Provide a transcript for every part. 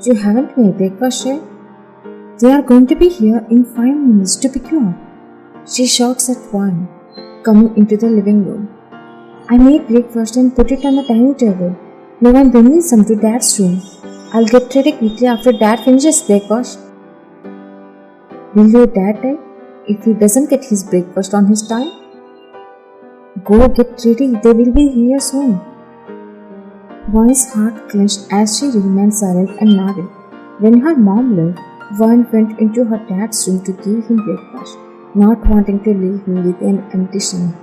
You haven't made breakfast yet? They are going to be here in 5 minutes to pick you up. She shouts at Juan, coming into the living room. I made breakfast and put it on the dining table. Now I'm bringing some to Dad's room. I'll get ready quickly after Dad finishes breakfast. Will your dad die if he doesn't get his breakfast on his time? Go get ready, they will be here soon. Juan's heart clenched as she remained silent and nodded. When her mom left, Juan went into her dad's room to give him breakfast, not wanting to leave him with an empty stomach.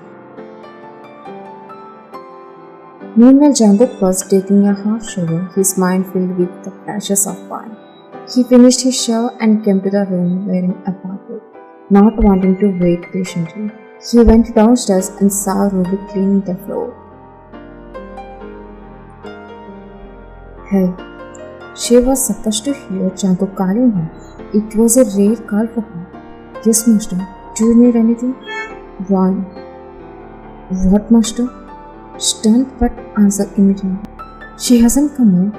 Meanwhile, Jungkook was taking a half shower, his mind filled with the flashes of wine. He finished his shower and came to the room wearing a bathrobe, not wanting to wait patiently. He went downstairs and saw Rubi cleaning the floor. Hey, she was supposed to hear Jungkook calling her. It was a rare call for her. Yes, master. Do you need anything? One. What, master? Stunned but answered immediately. She hasn't come in.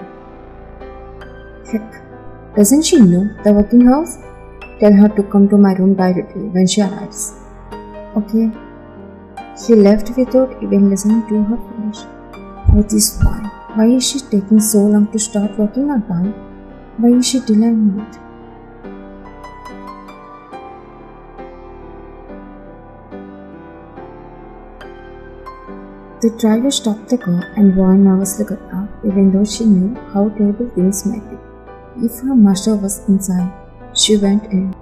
Heck, doesn't she know the working house? Tell her to come to my room directly when she arrives. Okay. He left without even listening to her finish. What is why? Why is she taking so long to start working on time? Why is she delaying it? The driver stopped the car and Juan nervously got up, even though she knew how terrible things might be. If her master was inside, she went in.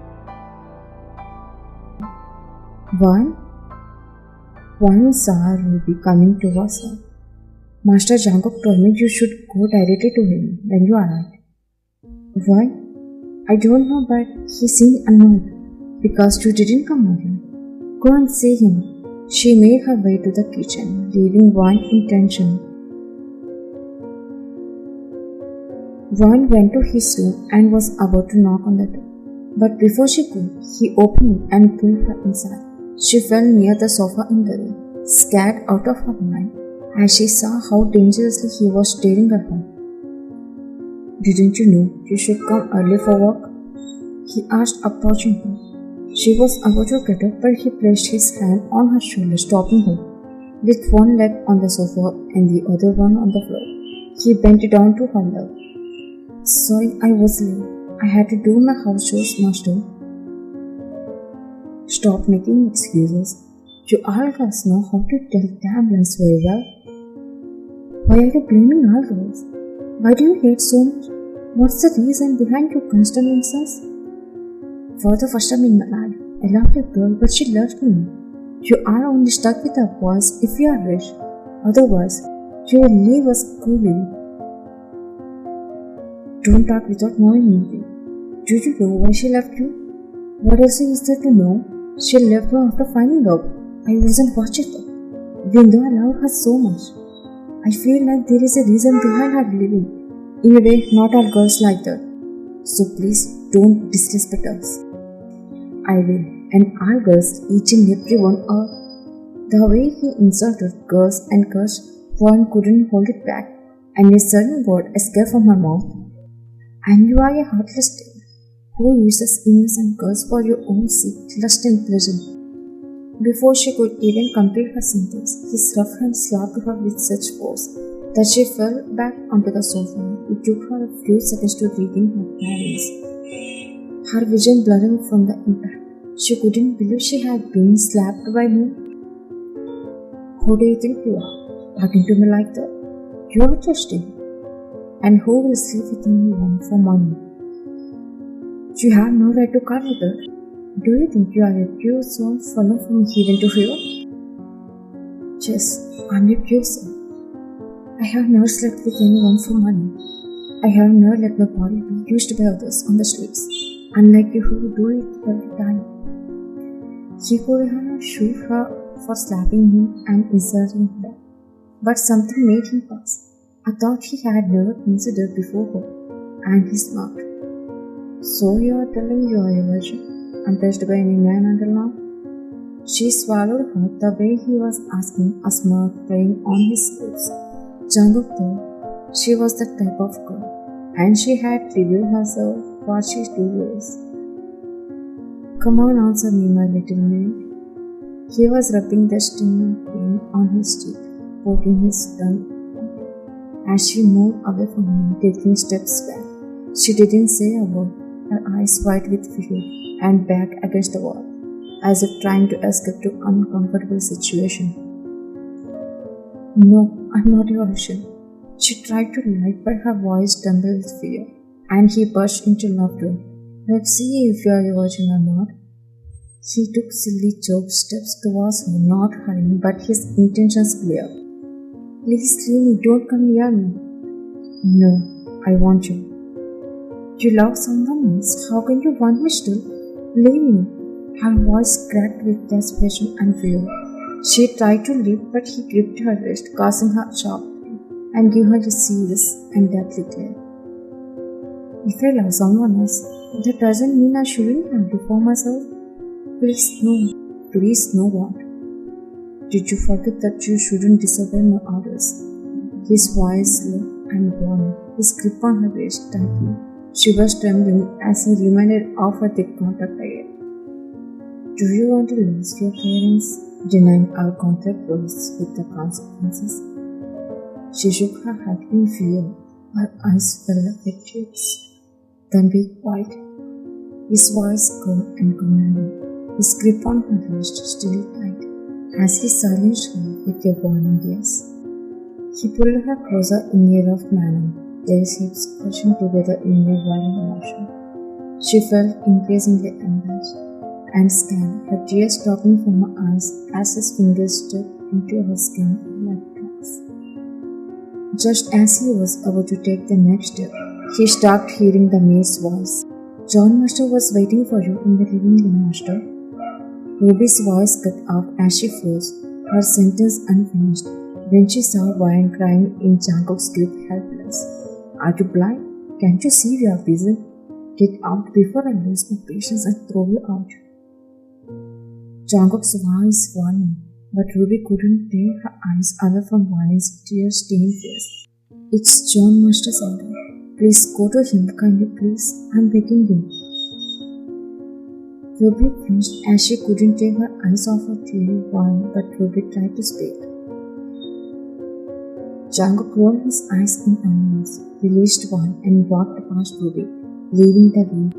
Juan saw Rubi coming towards her. Master Jungkook told me you should go directly to him when you arrived. Why? I don't know, but he seemed annoyed because you didn't come early. Go and see him. She made her way to the kitchen, leaving Juan in tension. Juan went to his room and was about to knock on the door. But before she could, he opened it and pulled her inside. She fell near the sofa in the room, scared out of her mind, as she saw how dangerously he was staring at her. Didn't you know you should come early for work? He asked, approaching her. She was about to get up, but he placed his hand on her shoulder, stopping her. With one leg on the sofa and the other one on the floor, he bent down to her lap. Sorry, I was late. I had to do my house chores, master. Stop making excuses. You all girls know how to tell damn lies very well. Why are you blaming all girls? Why do you hate so much? What's the reason behind your constant insults? For the first time in my life, I loved a girl, but she left me. You are only stuck with our boys if you are rich. Otherwise, you will leave us coolly. Don't talk without knowing anything. Do you know why she left you? What else is there to know? She left me after finding out I wasn't watching her. Even though I love her so much, I feel like there is a reason behind her leaving. In a way, not all girls like that. So please don't disrespect us. I will, and all girls, each and every one are. The way he insulted girls and cursed, Juan couldn't hold it back, and a sudden word escaped from her mouth. And you are a heartless thing, who uses innocent girls for your own sake, lust and pleasure. Before she could even complete her sentence, his rough hand slapped her with such force that she fell back onto the sofa. It took her a few seconds to regain her balance, her vision blurring from the impact. She couldn't believe she had been slapped by him. Who do you think you are, talking to me like that? You are just a. And who will sleep with anyone for money? You have no right to call me that. Do you think you are a pure soul fallen from heaven to hell? Yes, I'm a pure soul. I have never slept with anyone for money. I have never let my body be used by others on the streets, unlike you who do it every time. He could have shoot her for slapping him and insulting her, but something made him pause. A thought he had never considered before her, and he smirked. So you are telling you are a virgin, untouched by any man until now? She swallowed her the way he was asking, a smirk playing on his lips. Jungkook thought she was the type of girl and she had revealed herself what she truly is. Come on, answer me, my little maid. He was rubbing the stinging pain on his cheek, poking his tongue out. As she moved away from him, taking steps back, she didn't say a word, her eyes wide with fear and back against the wall, as if trying to escape to uncomfortable situation. No, I'm not your Russian. She tried to lie, but her voice trembled with fear, and he burst into laughter. Let's see if you are a virgin or not. He took silly joke steps towards her, not hurrying, but his intentions clear. Please leave me, don't come near me. No, I want you. You love someone else? How can you want me still? Leave me. Her voice cracked with desperation and fear. She tried to leave, but he gripped her wrist, causing her sharply, and gave her a serious and deathly glare. If I love someone else, that doesn't mean I shouldn't have you for myself. Please no what? Did you forget that you shouldn't disobey my orders? His voice low and warm, his grip on her wrist tightly. She was trembling as he reminded of her thick contact again. Do you want to lose your parents? Denying our contract rules with the consequences. She shook her head in fear. Her eyes fell like her cheeks. Then be quiet. His voice cold and commanding. His grip on her wrist still tight, as he silenced her with a warning gaze. He pulled her closer in a rough manner, their hips crushing together in a violent motion. She felt increasingly embarrassed and scared, her tears dropping from her eyes as his fingers stepped into her skin like cracks. Just as he was about to take the next step, he stopped hearing the maid's voice. John Master was waiting for you in the living room, Master. Ruby's voice cut off as she froze, her sentence unfinished, when she saw Ryan crying in Jungkook's grip, helpless. Are you blind? Can't you see we are busy? Get out before I lose my patience and throw you out. Jungkook's voice warning, but Ruby couldn't tear her eyes away from Ryan's tear-stained face. It's John Master's order. Please go to him, kindly, please. I'm begging you. Ruby flinched as she couldn't take her eyes off her teary Ryan, but Ruby tried to speak. Jungkook rolled his eyes in annoyance, released Ryan, and walked past Ruby, leaving the room,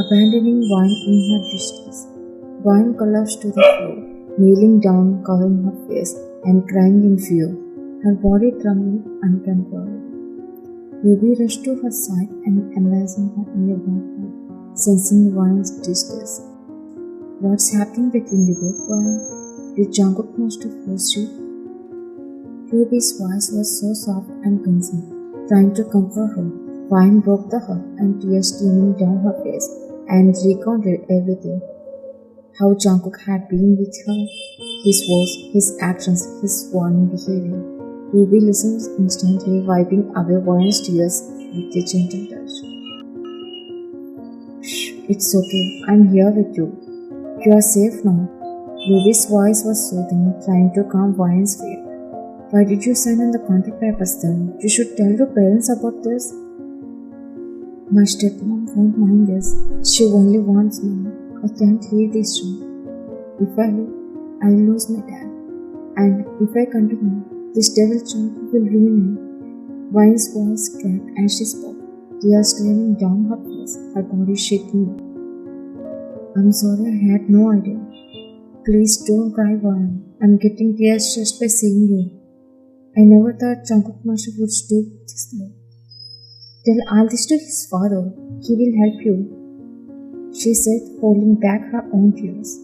abandoning Ryan in her distress. Ryan collapsed to the floor, kneeling down, covering her face, and crying in fear, her body trembling uncontrollably. Ruby rushed to her side and embracing her in a warm, sensing Ryan's distress. What's happening between you both, Ryan? Did Jungkook must have forced you? Ruby's voice was so soft and concerned. Trying to comfort her, Ryan broke the hug and tears streaming down her face and recounted everything. How Jungkook had been with her, his words, his actions, his warning behavior. Ruby listened instantly, wiping away Ryan's tears with a gentle touch. Shh, it's okay, I'm here with you. You are safe now. Ruby's voice was soothing, trying to calm Ryan's fear. Why did you sign on the contract papers then? You should tell your parents about this. My stepmom won't mind this. She only wants me. I can't leave this room. If I leave, I'll lose my dad. And if I continue, this devil child will ruin me. Ryan's voice cracked as she spoke, tears streaming down her face, her body shaking. I'm sorry, I had no idea. Please don't cry, Ryan. I'm getting tears just by seeing you. I never thought Jungkook Master would stoop this low. Tell all this to his father. He will help you, she said, holding back her own tears.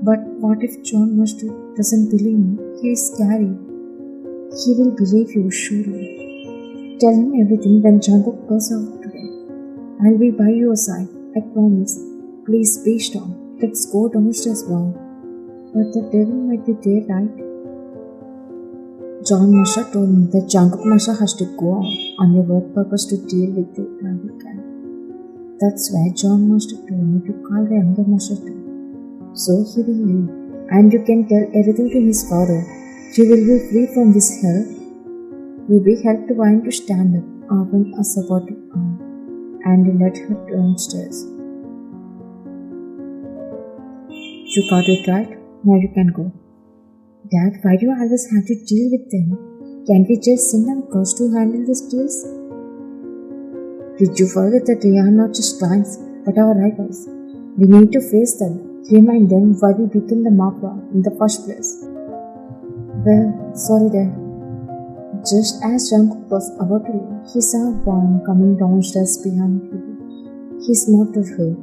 But what if John Master doesn't believe me? He is scary. He will believe you, surely. Tell him everything when Jungkook goes out today. I'll be by your side, I promise. Please be strong. Let's go downstairs now. But the devil might be there, right? John Master told me that Jungkook Master has to go out on a work purpose to deal with the private guy. That's why John Master told me to call the younger Master too. So he will leave, and you can tell everything to his father. He will be free from this hell. Ruby helped Ryan to stand up, offering a supportive arm, and led her downstairs. You got it right. Now you can go. Dad, why do you always have to deal with them? Can't we just send them girls to handle this case? Did you forget that they are not just clients, but our rivals? We need to face them, remind them why we became the mafia in the first place. Well, sorry Dad. Just as Jungkook was about to leave, he saw Won coming downstairs behind him. He smiled at her,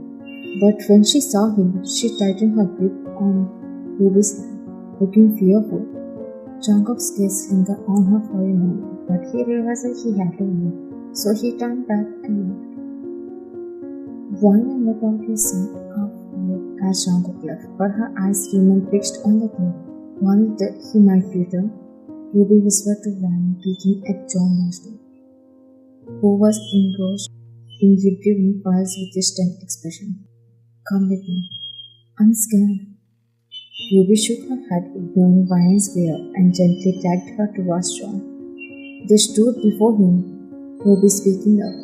but when she saw him, she tightened her grip on Ruby's hand, looking fearful. Jungkook's gaze lingered on her for a moment, but he realized that he had to leave, so he turned back and left. Won looked out his side half as Jungkook left, but her eyes remained fixed on the door. Worried that he might return, Ruby whispered to Won, peeking at Jeon, who was engrossed in reviewing files with a distant expression. Come with me. I'm scared. Ruby shook her head, ignoring Won's glare, and gently dragged her towards Jeon. They stood before him, Ruby speaking up.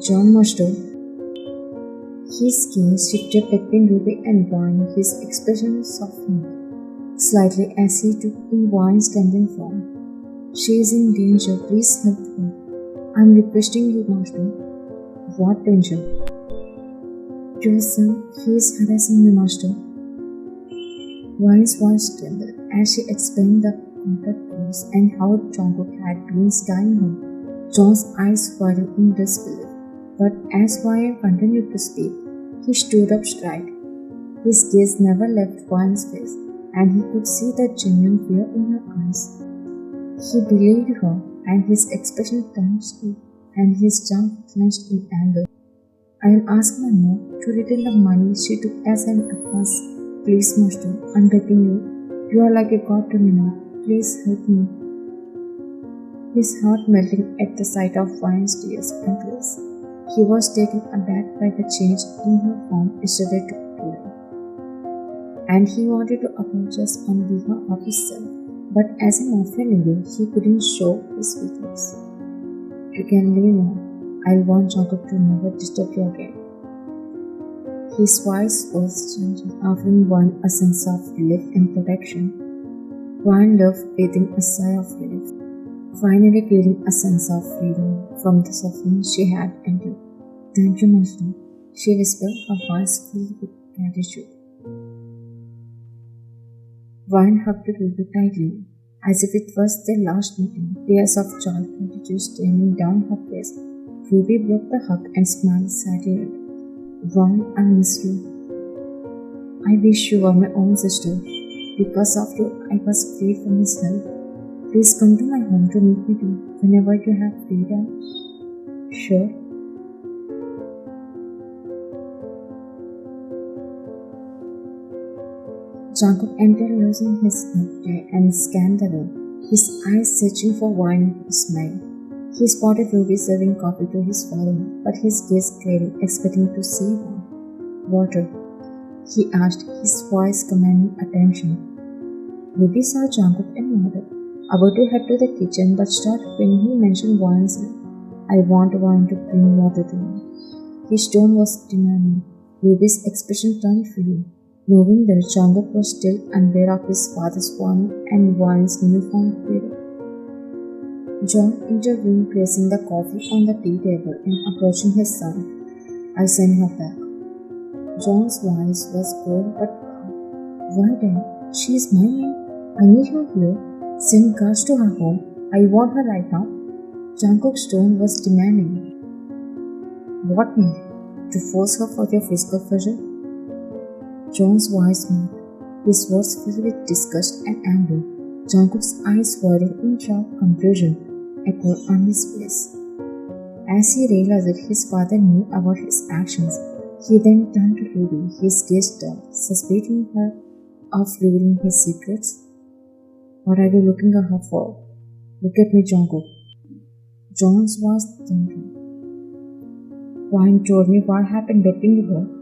Jeon stood. His gaze shifted between Ruby and Won, his expression softened slightly as he took in Won's trembling form. She is in danger, please help her. I'm requesting you, Master. What danger? Your son, he is harassing me, Master. Won's voice trembled as she explained the contact rules and how Jungkook had been scanning her. Jeon's eyes widened in disbelief, but as Won continued to speak, he stood up straight. His gaze never left Won's face, and he could see the genuine fear in her eyes. He believed her, and his expression turned sweet, and his jaw clenched in anger. I will ask my mom to return the money she took as an advance. Please, Master, I'm begging you. You are like a god to me now. Please help me. His heart melting at the sight of Won's tears and tears. He was taken aback by the change in her form yesterday to today, and he wanted to apologize on behalf of his son, but as a mafia leader, he couldn't show his weakness. You can leave now. I want Jungkook to never disturb you again. His voice was gentle, offering Won a sense of relief and protection. Won loved breathing a sigh of relief, finally feeling a sense of freedom from the suffering she had endured. Thank you, Master, she whispered, her voice filled with gratitude. Won hugged Ruby tightly, as if it was their last meeting, tears of joy and gratitude streaming down her face. Ruby broke the hug and smiled sadly. Won, I miss you. I wish you were my own sister. Because of you, I was freed from his help. Please come to my home to meet me too, whenever you have free time. Sure. Jungkook entered losing his head and scanned the room, his eyes searching for Won to smile. He spotted Ruby serving coffee to his father, but his gaze clearing, expecting to see Won. Water? He asked, his voice commanding attention. Ruby saw Jungkook and nodded, about to head to the kitchen, but stopped when he mentioned Won's name. I want Won to bring water to me. His tone was demanding. Ruby's expression turned fierce, knowing that Jungkook was still unaware of his father's warning and Won's newfound freedom. Jeon intervened, placing the coffee on the tea table and approaching his son. I sent her back. Jeon's voice was cold but calm. Why then? She is my maid. I need her here. Send guards to her home. I want her right now. Jungkook's tone was demanding. What need? To force her for your physical pleasure? Jeon's voice moved. His words filled with disgust and anger. Jungkook's eyes widened in sharp confusion, echoed on his face. As he realized that his father knew about his actions, he then turned to Ruby, his gaze turned, suspecting her of revealing his secrets. What are you looking at her for? Look at me, Jungkook. Jeon's voice thundered. Won told me what happened between you.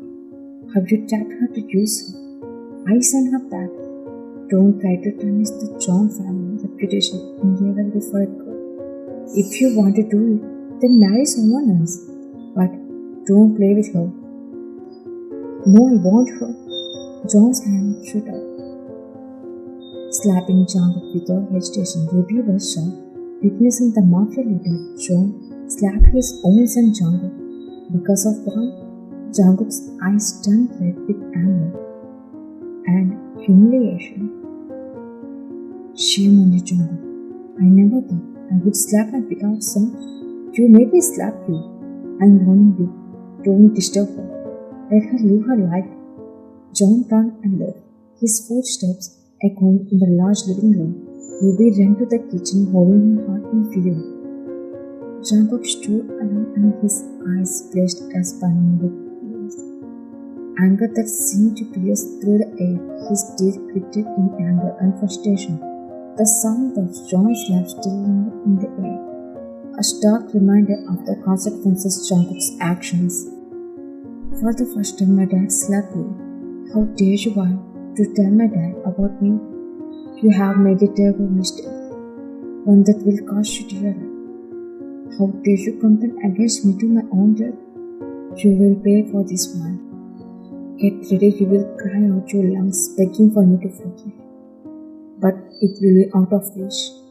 Have you tapped her to use her? I sent her back. Don't try to tarnish the Jeon family reputation in level before a girl. If you want to do it, then marry someone else. But don't play with her. No, I want her. John's hand shot out, slapping Jungkook without hesitation. Ruby was shocked, witnessing the mafia leader Jeon slap his own son Jungkook. Because of that, Jungkook's eyes turned red with anger and humiliation. Shame on you, Jungkook. I never thought I would slap my beloved son. You made me slap you. I'm warning you. Don't disturb her. Let her live her life. John turned and left, his footsteps echoing in the large living room. Ruby ran to the kitchen, holding her heart in fear. Jungkook stood alone and his eyes flashed as burning with tears. Anger that seemed to pierce through the air, his teeth gritted in anger and frustration. The sound of John's slap still lingered in the air, a stark reminder of the consequences of Jungkook's actions. For the first time, my dad slapped me. How dare you want to tell my dad about me? You have made a terrible mistake, one that will cost you dearly. How dare you complain against me to my own death? You will pay for this one. Get ready, you will cry out your lungs begging for me to forgive. But it will be out of reach.